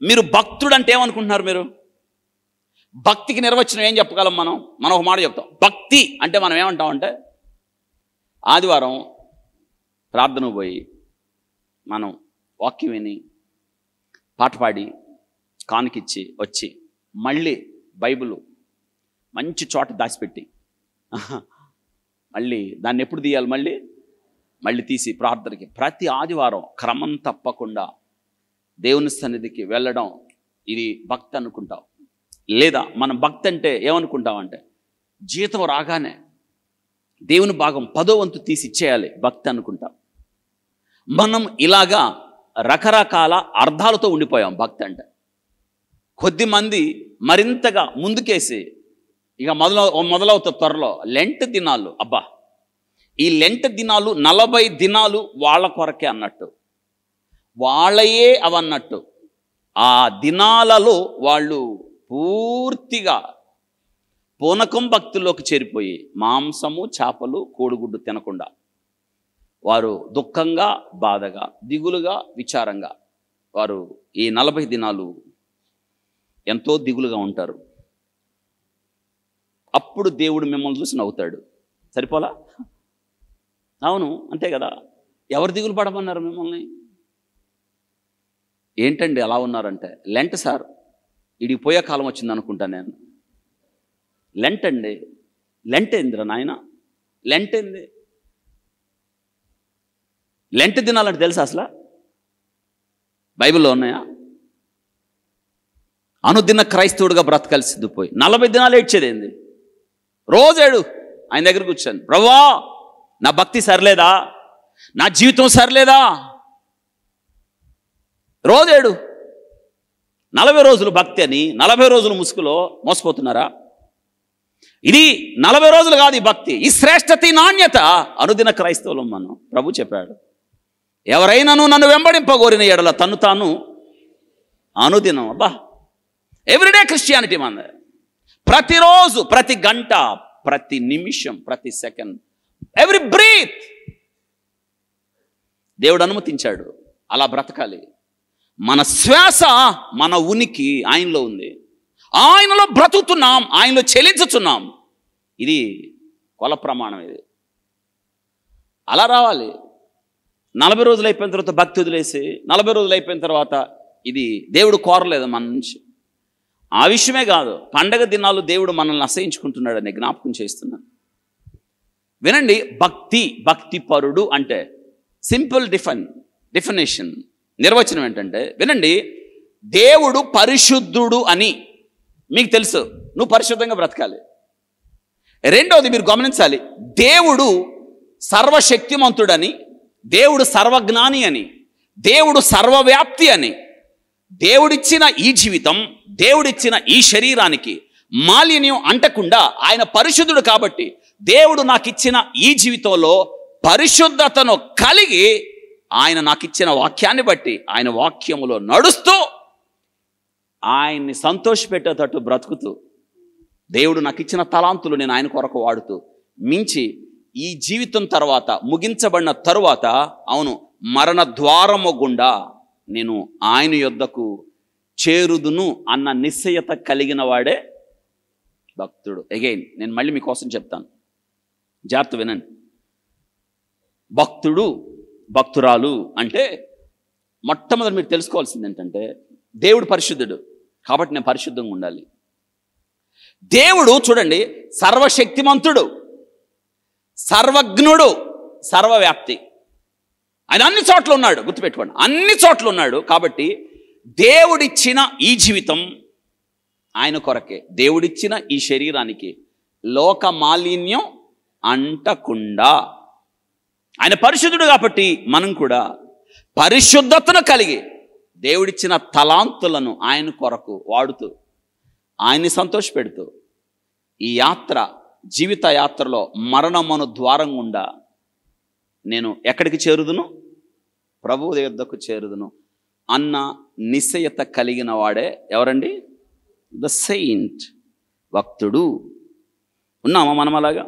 మీరు భక్తుడు అంటే ఏమనుకుంటున్నారు? మీరు భక్తికి నిర్వచనం ఏం చెప్పగలం? మనం ఒక మాట చెప్తాం. భక్తి అంటే మనం ఏమంటామంటే, ఆదివారం ప్రార్థనకు పోయి మనం వాక్యం విని పాట పాడి కానుకిచ్చి వచ్చి మళ్ళీ బైబిల్ మంచి చోట దాచిపెట్టి మళ్ళీ దాన్ని ఎప్పుడు తీయాలి? మళ్ళీ తీసి ప్రార్థనకి ప్రతి ఆదివారం క్రమం తప్పకుండా దేవుని సన్నిధికి వెళ్ళడం, ఇది భక్తి అనుకుంటాం. లేదా మనం భక్తి అంటే ఏమనుకుంటామంటే, జీతం రాగానే దేవుని భాగం 10వ వంతు తీసి ఇచ్చేయాలి భక్తి అనుకుంటాం. మనం ఇలాగా రకరకాల అర్థాలతో ఉండిపోయాం భక్తి అంటే. కొద్దిమంది మరింతగా ముందుకేసి ఇక మొదలవుతుంది త్వరలో లెంట్ దినాలు. అబ్బా, ఈ లెంట్ దినాలు 40 దినాలు వాళ్ళ కొరకే అన్నట్టు, వాళ్ళయే అవన్నట్టు. ఆ దినాలలో వాళ్ళు పూర్తిగా పూనకం భక్తుల్లోకి చేరిపోయి మాంసము చేపలు కోడిగుడ్డు తినకుండా వారు దుఃఖంగా బాధగా దిగులుగా విచారంగా వారు ఈ 40 దినాలు ఎంతో దిగులుగా ఉంటారు. అప్పుడు దేవుడు మిమ్మల్ని చూసి నవ్వుతాడు. సరిపోలా? అవును, అంతే కదా. ఎవరు దిగులు పడమన్నారు మిమ్మల్ని? ఏంటండి అలా ఉన్నారంటే, లెంట్ సార్, ఇడికి పోయే కాలం వచ్చింది అనుకుంటా నేను. లెంట్ అండి. లెంట్ ఏందిరా నాయన? లెంట్ ఏంది? లెంట్ దినాలంటే తెలుసా అసలు? బైబిల్లో ఉన్నాయా? అనుదిన క్రైస్తవుడిగా బ్రతకాలి సిద్ధిపోయి 40 దినాలు ఏడ్చేదేంది? రోజేడు ఆయన దగ్గర కూర్చొని, ప్రభువా నా భక్తి సరిలేదా, నా జీవితం సరిలేదా? రోజేడు 40 రోజులు భక్తి అని 40 రోజులు ముసుగులో మోసపోతున్నారా? ఇది 40 రోజులు కాదు ఈ భక్తి, ఈ శ్రేష్టత, ఈ నాణ్యత అనుదిన క్రైస్తవులం. మనం ప్రభు చెప్పాడు, ఎవరైనాను నన్ను వెంబడింపగోరిన ఎడల తను తాను అనుదినం. అబ్బా, ఎవ్రీడే క్రిస్టియానిటీ మన. ప్రతిరోజు, ప్రతి గంట, ప్రతి నిమిషం, ప్రతి సెకండ్, ఎవ్రీ బ్రీత్ దేవుడు అనుమతించాడు. అలా బ్రతకాలి. మన శ్వాస, మన ఉనికి ఆయనలో ఉంది. ఆయనలో బ్రతుకుతున్నాం, ఆయనలో చెలించుతున్నాం. ఇది కొల ప్రమాణం. ఇది అలా రావాలి. 40 రోజులు అయిపోయిన తర్వాత భక్తి వదిలేసి 40 రోజులు అయిపోయిన తర్వాత ఇది దేవుడు కోరలేదు మన నుంచి. ఆ విషయమే కాదు, పండగ దినాలు దేవుడు మనల్ని అసహించుకుంటున్నాడని జ్ఞాపకం చేస్తున్నాను. వినండి, భక్తిపరుడు అంటే సింపుల్ డెఫినేషన్, నిర్వచనం ఏంటంటే, వినండి, దేవుడు పరిశుద్ధుడు అని మీకు తెలుసు. నువ్వు పరిశుద్ధంగా బ్రతకాలి. రెండవది మీరు గమనించాలి, దేవుడు సర్వశక్తిమంతుడని, దేవుడు సర్వజ్ఞాని అని, దేవుడు సర్వవ్యాప్తి అని. దేవుడిచ్చిన ఈ జీవితం, దేవుడిచ్చిన ఈ శరీరానికి మాలిన్యం అంటకుండా ఆయన పరిశుద్ధుడు కాబట్టి దేవుడు నాకు ఇచ్చిన ఈ జీవితంలో పరిశుద్ధతను కలిగి ఆయన నాకు ఇచ్చిన వాక్యాన్ని బట్టి ఆయన వాక్యములో నడుస్తూ ఆయన్ని సంతోషపెట్టేటట్టు బ్రతుకుతూ, దేవుడు నాకు ఇచ్చిన తలాంతులు నేను ఆయన కొరకు వాడుతూ మించి ఈ జీవితం తర్వాత ముగించబడిన తరువాత, అవును, మరణ ద్వారము గుండా నేను ఆయన యొద్దకు చేరుదును అన్న నిశ్చయత కలిగిన వాడే భక్తుడు. అగైన్ నేను మళ్ళీ మీకోసం చెప్తాను, జాగ్రత్త వినండి. భక్తుడు, భక్తురాలు అంటే మొట్టమొదటి మీరు తెలుసుకోవాల్సింది ఏంటంటే, దేవుడు పరిశుద్ధుడు కాబట్టి నేను పరిశుద్ధంగా ఉండాలి. దేవుడు చూడండి, సర్వశక్తిమంతుడు, సర్వజ్ఞుడు, సర్వవ్యాప్తి. ఆయన అన్ని చోట్ల ఉన్నాడు. గుర్తుపెట్టుకోండి, అన్ని చోట్ల ఉన్నాడు. కాబట్టి దేవుడిచ్చిన ఈ జీవితం ఆయన కొరకే. దేవుడిచ్చిన ఈ శరీరానికి లోక మాలిన్యం అంటకుండా, ఆయన పరిశుద్ధుడు కాబట్టి మనం కూడా పరిశుద్ధతను కలిగి దేవుడిచ్చిన తలాంతులను ఆయన కొరకు వాడుతూ ఆయన్ని సంతోషపెడుతూ ఈ యాత్ర, జీవిత యాత్రలో మరణమును ద్వారం గుండా నేను ఎక్కడికి చేరుదును? ప్రభువు యొద్దకు చేరుదును అన్న నిశ్చయత కలిగిన వాడే ఎవరండి? ద సెయింట్, భక్తుడు. ఉన్నామా మనం అలాగా?